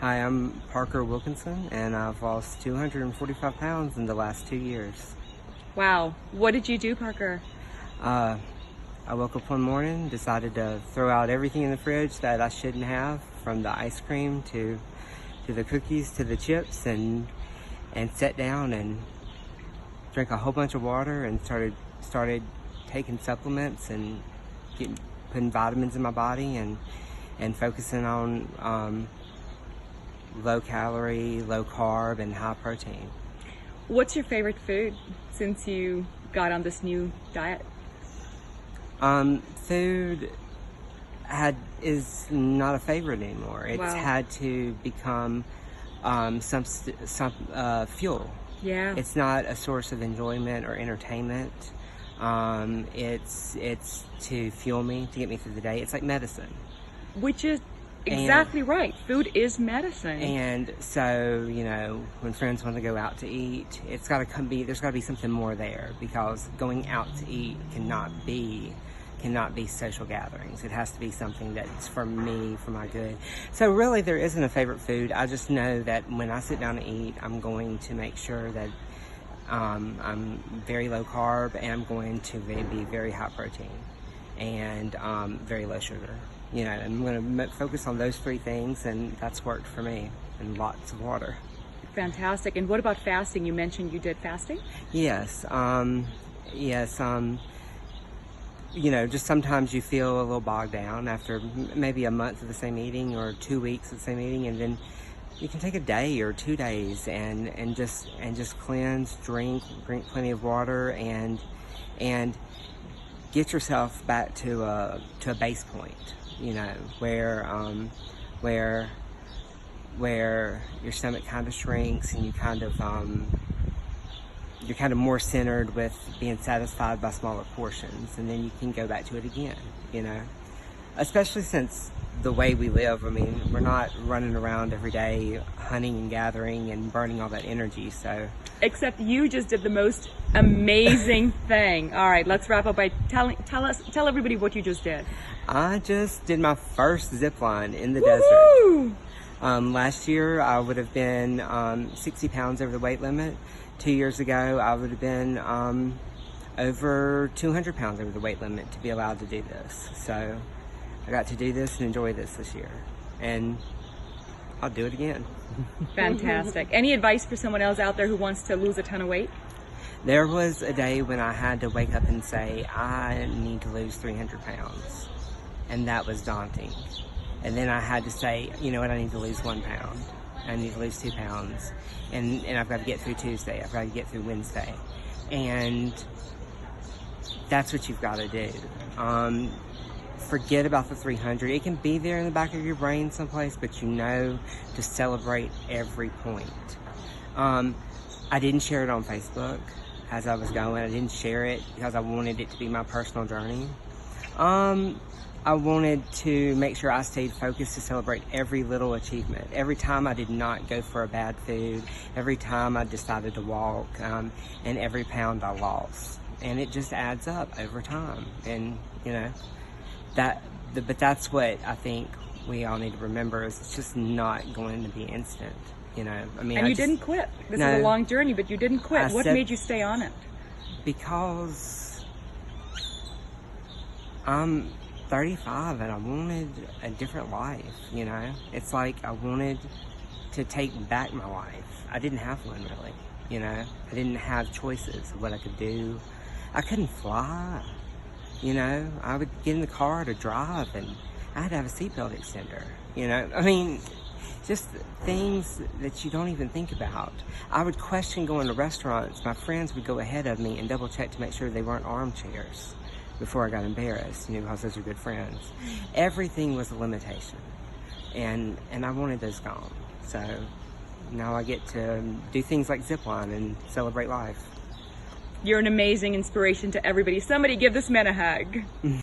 Hi, I'm Parker Wilkinson, and I've lost 245 pounds in the last 2 years. Wow. What did you do, Parker? I woke up one morning, decided to throw out everything in the fridge that I shouldn't have, from the ice cream to the cookies to the chips, and sat down and drank a whole bunch of water and started taking supplements and putting vitamins in my body and focusing on low calorie, low carb, and high protein. What's your favorite food since you got on this new diet? Food is not a favorite anymore. It's Wow. had to become some fuel. Yeah. It's not a source of enjoyment or entertainment. It's to fuel me, to get me through the day. It's like medicine. Which is exactly right. Food is medicine. And so, when friends want to go out to eat, there's got to be something more there, because going out to eat cannot be social gatherings. It has to be something that's for me, for my good. So really there isn't a favorite food. I just know that when I sit down to eat, I'm going to make sure that I'm very low carb, and I'm going to be very high protein and very low sugar. I'm going to focus on those three things, and that's worked for me, and lots of water. Fantastic. And what about fasting? You mentioned you did fasting? Yes. Just sometimes you feel a little bogged down after maybe a month of the same eating or 2 weeks of the same eating, and then you can take a day or 2 days and just cleanse, drink plenty of water, and get yourself back to a base point. Where your stomach kind of shrinks, and you're kind of more centered with being satisfied by smaller portions, and then you can go back to it again, especially since the way we live. I mean, we're not running around every day hunting and gathering and burning all that energy. So Except you just did the most amazing thing. All right, let's wrap up by tell everybody what you just did. I just did my first zip line in the Woo-hoo! desert. Last year I would have been 60 pounds over the weight limit. 2 years ago I would have been over 200 pounds over the weight limit to be allowed to do this. So I got to do this and enjoy this year, and I'll do it again. Fantastic. Any advice for someone else out there who wants to lose a ton of weight? There was a day when I had to wake up and say, I need to lose 300 pounds. And that was daunting. And then I had to say, you know what, I need to lose 1 pound. I need to lose 2 pounds. And I've got to get through Tuesday. I've got to get through Wednesday. And that's what you've got to do. Forget about the 300. It can be there in the back of your brain someplace, but to celebrate every point. I didn't share it on Facebook as I was going. I didn't share it because I wanted it to be my personal journey. I wanted to make sure I stayed focused to celebrate every little achievement. Every time I did not go for a bad food, every time I decided to walk, and every pound I lost. And it just adds up over time. And, but that's what I think we all need to remember, is it's just not going to be instant. And you didn't quit. This is a long journey, but you didn't quit. What made you stay on it? Because I'm 35 and I wanted a different life. It's like I wanted to take back my life. I didn't have one, really. I didn't have choices of what I could do. I couldn't fly. I would get in the car to drive, and I had to have a seatbelt extender. Just things that you don't even think about. I would question going to restaurants. My friends would go ahead of me and double check to make sure they weren't armchairs before I got embarrassed, because those are good friends. Everything was a limitation, and I wanted those gone. So now I get to do things like zipline and celebrate life. You're an amazing inspiration to everybody. Somebody give this man a hug.